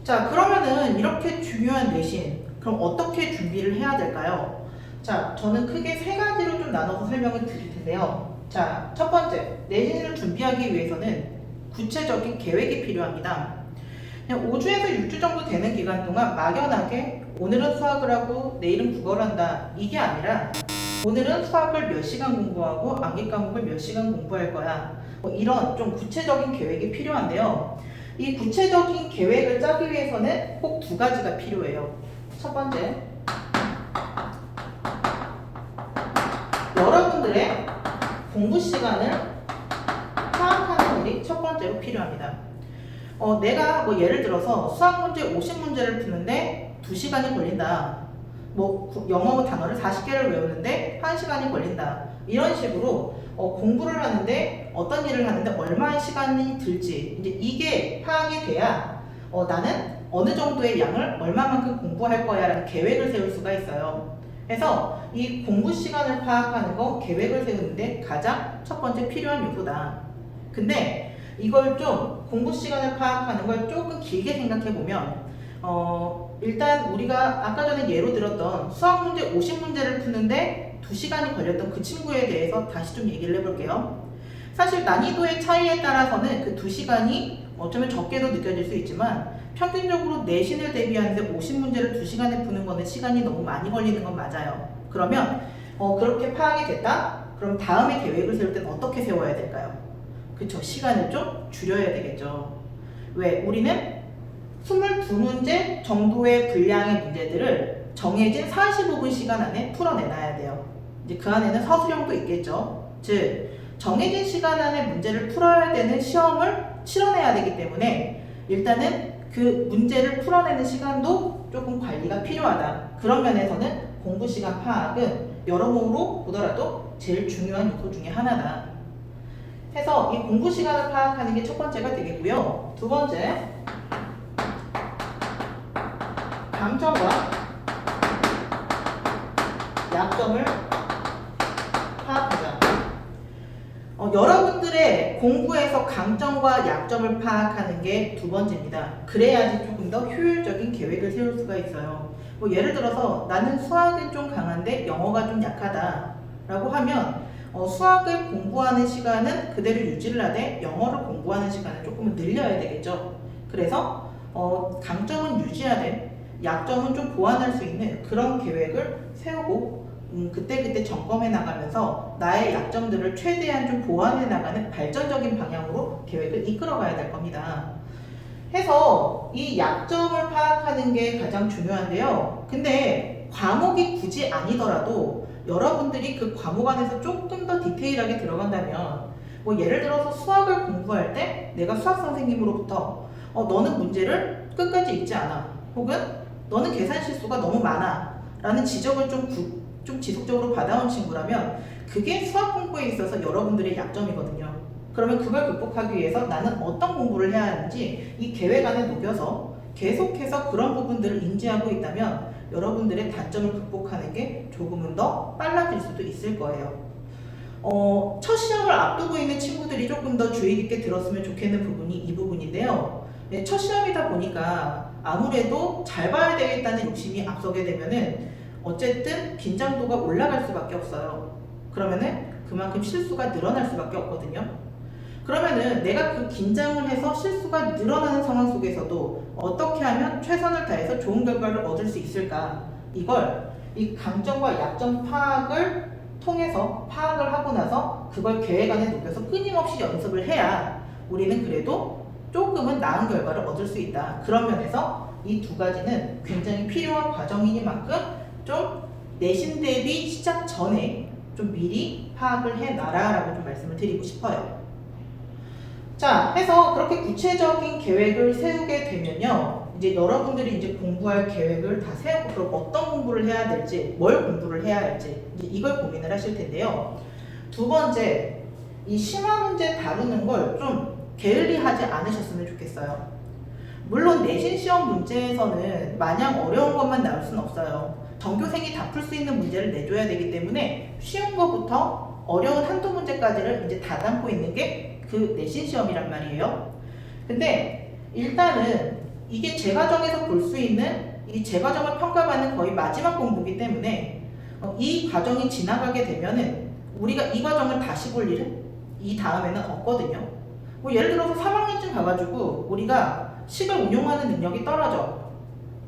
자, 그러면은 이렇게 중요한 내신, 그럼 어떻게 준비를 해야 될까요? 자, 저는 크게 세 가지로 좀 나눠서 설명을 드릴 텐데요. 자, 첫 번째, 내신을 준비하기 위해서는 구체적인 계획이 필요합니다. 그냥 5주에서 6주 정도 되는 기간 동안 막연하게 오늘은 수학을 하고 내일은 국어를 한다, 이게 아니라 오늘은 수학을 몇 시간 공부하고 암기 과목을 몇 시간 공부할 거야, 뭐 이런 좀 구체적인 계획이 필요한데요. 이 구체적인 계획을 짜기 위해서는 꼭 두 가지가 필요해요. 첫 번째, 여러분들의 공부 시간을 파악하는 일이 첫 번째로 필요합니다. 내가 뭐 예를 들어서 수학 문제 50문제를 푸는데 2시간이 걸린다. 뭐 영어 단어를 40개를 외우는데 1시간이 걸린다. 이런 식으로 공부를 하는데 어떤 일을 하는데 얼마의 시간이 들지, 이제 이게 파악이 돼야 나는 어느 정도의 양을 얼마만큼 공부할 거야 라는 계획을 세울 수가 있어요. 그래서 이 공부 시간을 파악하는 거, 계획을 세우는데 가장 첫 번째 필요한 요소다. 근데 이걸 좀 공부 시간을 파악하는 걸 조금 길게 생각해 보면 일단 우리가 아까 전에 예로 들었던 수학 문제 50문제를 푸는데 2시간이 걸렸던 그 친구에 대해서 다시 좀 얘기를 해볼게요. 사실 난이도의 차이에 따라서는 그 2시간이 어쩌면 적게도 느껴질 수 있지만 평균적으로 내신을 대비하는데 50문제를 2시간에 푸는 거는 시간이 너무 많이 걸리는 건 맞아요. 그러면 그렇게 파악이 됐다? 그럼 다음에 계획을 세울 때는 어떻게 세워야 될까요? 그쵸, 시간을 좀 줄여야 되겠죠. 왜? 우리는 22문제 정도의 분량의 문제들을 정해진 45분 시간 안에 풀어내놔야 돼요. 이제 그 안에는 서술형도 있겠죠. 즉, 정해진 시간 안에 문제를 풀어야 되는 시험을 치러내야 되기 때문에 일단은 그 문제를 풀어내는 시간도 조금 관리가 필요하다. 그런 면에서는 공부 시간 파악은 여러모로 보더라도 제일 중요한 요소 중에 하나다. 해서 이 공부 시간을 파악하는 게 첫 번째가 되겠고요. 두 번째, 강점과 약점을 파악하자. 여러분들의 공부에서 강점과 약점을 파악하는 게 두 번째입니다. 그래야지 조금 더 효율적인 계획을 세울 수가 있어요. 뭐 예를 들어서 나는 수학은 좀 강한데 영어가 좀 약하다 라고 하면 수학을 공부하는 시간은 그대로 유지를 하되 영어를 공부하는 시간을 조금은 늘려야 되겠죠. 그래서 강점은 유지하되 약점은 좀 보완할 수 있는 그런 계획을 세우고 그때그때 점검해 나가면서 나의 약점들을 최대한 좀 보완해 나가는 발전적인 방향으로 계획을 이끌어 가야 될 겁니다. 해서 이 약점을 파악하는 게 가장 중요한데요. 근데 과목이 굳이 아니더라도 여러분들이 그 과목 안에서 조금 더 디테일하게 들어간다면 뭐 예를 들어서 수학을 공부할 때 내가 수학 선생님으로부터 너는 문제를 끝까지 읽지 않아, 혹은 너는 계산 실수가 너무 많아 라는 지적을 좀 지속적으로 받아온 친구라면 그게 수학 공부에 있어서 여러분들의 약점이거든요. 그러면 그걸 극복하기 위해서 나는 어떤 공부를 해야 하는지 이 계획 안에 녹여서 계속해서 그런 부분들을 인지하고 있다면 여러분들의 단점을 극복하는 게 조금은 더 빨라질 수도 있을 거예요. 첫 시험을 앞두고 있는 친구들이 조금 더 주의 깊게 들었으면 좋겠는 부분이 이 부분인데요. 네, 첫 시험이다 보니까 아무래도 잘 봐야 되겠다는 욕심이 앞서게 되면은 어쨌든 긴장도가 올라갈 수밖에 없어요. 그러면은 그만큼 실수가 늘어날 수밖에 없거든요. 그러면은 내가 그 긴장을 해서 실수가 늘어나는 상황 속에서도 어떻게 하면 최선을 다해서 좋은 결과를 얻을 수 있을까? 이걸 이 강점과 약점 파악을 통해서 파악을 하고 나서 그걸 계획 안에 녹여서 끊임없이 연습을 해야 우리는 그래도 조금은 나은 결과를 얻을 수 있다. 그런 면에서 이 두 가지는 굉장히 필요한 과정이니만큼 좀 내신 대비 시작 전에 좀 미리 파악을 해놔라라고 좀 말씀을 드리고 싶어요. 자, 해서 그렇게 구체적인 계획을 세우게 되면요, 이제 여러분들이 이제 공부할 계획을 다 세우고 그럼 어떤 공부를 해야 될지, 뭘 공부를 해야 할지 이제 이걸 고민을 하실 텐데요. 두 번째, 이 심화 문제 다루는 걸 좀 게을리하지 않으셨으면 좋겠어요. 물론 내신 시험 문제에서는 마냥 어려운 것만 나올 수는 없어요. 전교생이 다 풀 수 있는 문제를 내줘야 되기 때문에 쉬운 것부터 어려운 한두 문제까지를 이제 다 담고 있는 게 그 내신 시험이란 말이에요. 근데 일단은 이게 재과정에서 볼 수 있는 이 재과정을 평가받는 거의 마지막 공부이기 때문에 이 과정이 지나가게 되면은 우리가 이 과정을 다시 볼 일은 이 다음에는 없거든요. 뭐 예를 들어서 3학년쯤 가가지고 우리가 식을 운용하는 능력이 떨어져.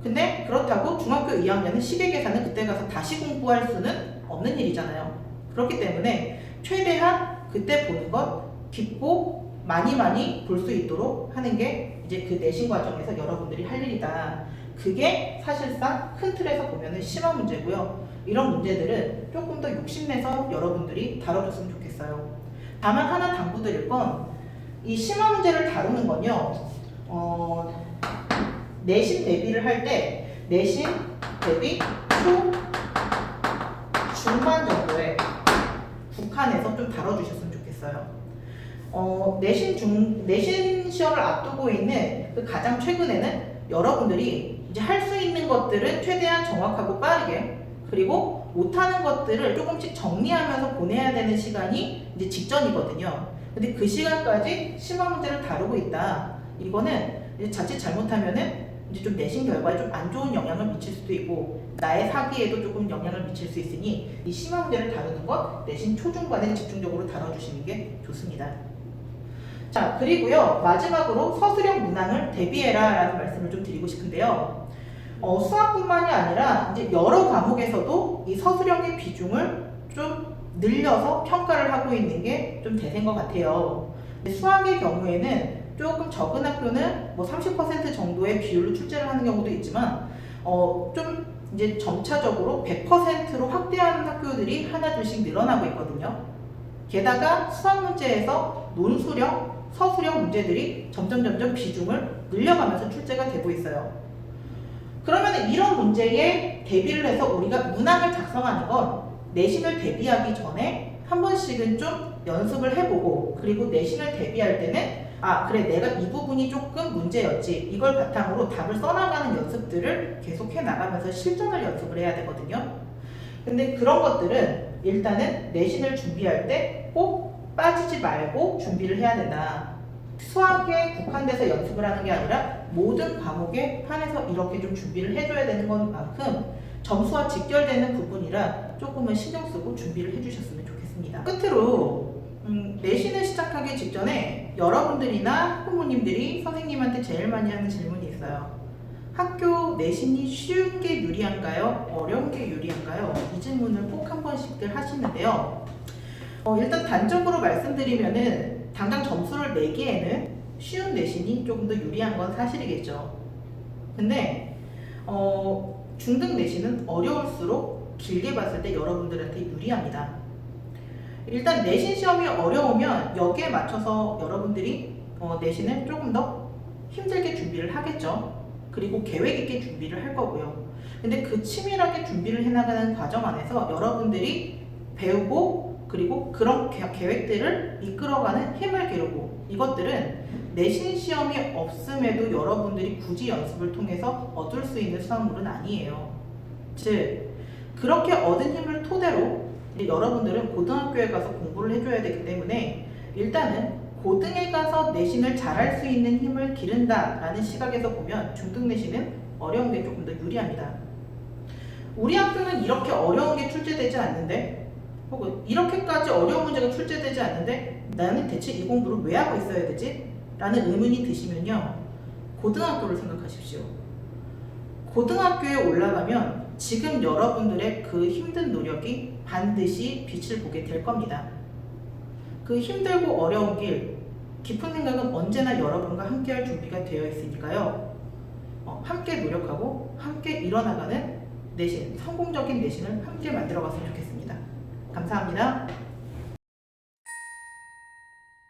근데 그렇다고 중학교 2학년은 식의 계산을 그때 가서 다시 공부할 수는 없는 일이잖아요. 그렇기 때문에 최대한 그때 보는 것 깊고 많이 볼 수 있도록 하는 게 이제 그 내신 과정에서 여러분들이 할 일이다. 그게 사실상 큰 틀에서 보면은 심화 문제고요. 이런 문제들은 조금 더 욕심내서 여러분들이 다뤄줬으면 좋겠어요. 다만 하나 당부드릴 건 이 심화 문제를 다루는 건요. 내신 대비를 할 때 내신 대비 초 중반 정도에 국한해서 좀 다뤄주셨으면 좋겠어요. 내신 시험을 앞두고 있는 그 가장 최근에는 여러분들이 이제 할 수 있는 것들은 최대한 정확하고 빠르게, 그리고 못하는 것들을 조금씩 정리하면서 보내야 되는 시간이 이제 직전이거든요. 근데 그 시간까지 심화 문제를 다루고 있다. 이거는 이제 자칫 잘못하면은 이제 좀 내신 결과에 좀 안 좋은 영향을 미칠 수도 있고 나의 사기에도 조금 영향을 미칠 수 있으니 이 심화 문제를 다루는 것 내신 초중반에 집중적으로 다뤄주시는 게 좋습니다. 자, 그리고요 마지막으로 서술형 문항을 대비해라 라는 말씀을 좀 드리고 싶은데요. 수학뿐만이 아니라 이제 여러 과목에서도 이 서술형의 비중을 좀 늘려서 평가를 하고 있는 게 좀 대세인 것 같아요. 수학의 경우에는 조금 적은 학교는 뭐 30% 정도의 비율로 출제를 하는 경우도 있지만 좀 이제 점차적으로 100%로 확대하는 학교들이 하나둘씩 늘어나고 있거든요. 게다가 수학 문제에서 논술형, 서술형 문제들이 점점 비중을 늘려가면서 출제가 되고 있어요. 그러면 이런 문제에 대비를 해서 우리가 문항을 작성하는 건 내신을 대비하기 전에 한 번씩은 좀 연습을 해보고, 그리고 내신을 대비할 때는 그래 내가 이 부분이 조금 문제였지, 이걸 바탕으로 답을 써나가는 연습들을 계속 해나가면서 실전을 연습을 해야 되거든요. 근데 그런 것들은 일단은 내신을 준비할 때 꼭 빠지지 말고 준비를 해야 된다. 수학에 국한돼서 연습을 하는 게 아니라 모든 과목에 한해서 이렇게 좀 준비를 해줘야 되는 것만큼 점수와 직결되는 부분이라 조금은 신경 쓰고 준비를 해주셨으면 좋겠습니다. 끝으로 내신을 시작하기 직전에 여러분들이나 학부모님들이 선생님한테 제일 많이 하는 질문이 있어요. 학교 내신이 쉬운 게 유리한가요? 어려운 게 유리한가요? 이 질문을 꼭 한 번씩들 하시는데요. 일단 단적으로 말씀드리면은 당장 점수를 내기에는 쉬운 내신이 조금 더 유리한 건 사실이겠죠. 근데 중등 내신은 어려울수록 길게 봤을 때 여러분들한테 유리합니다. 일단 내신 시험이 어려우면 여기에 맞춰서 여러분들이 내신을 조금 더 힘들게 준비를 하겠죠. 그리고 계획 있게 준비를 할 거고요. 근데 그 치밀하게 준비를 해나가는 과정 안에서 여러분들이 배우고 그리고 그런 계획들을 이끌어가는 힘을 기르고, 이것들은 내신 시험이 없음에도 여러분들이 굳이 연습을 통해서 얻을 수 있는 수학물은 아니에요. 즉 그렇게 얻은 힘을 토대로 여러분들은 고등학교에 가서 공부를 해줘야 되기 때문에 일단은 고등에 가서 내신을 잘할 수 있는 힘을 기른다라는 시각에서 보면 중등 내신은 어려운 게 조금 더 유리합니다. 우리 학교는 이렇게 어려운 게 출제되지 않는데, 혹은 이렇게까지 어려운 문제가 출제되지 않는데 나는 대체 이 공부를 왜 하고 있어야 되지? 라는 의문이 드시면요, 고등학교를 생각하십시오. 고등학교에 올라가면 지금 여러분들의 그 힘든 노력이 반드시 빛을 보게 될 겁니다. 그 힘들고 어려운 길, 깊은 생각은 언제나 여러분과 함께할 준비가 되어 있으니까요. 함께 노력하고 함께 일어나가는 내신, 성공적인 내신을 함께 만들어갔으면 좋겠습니다. 감사합니다.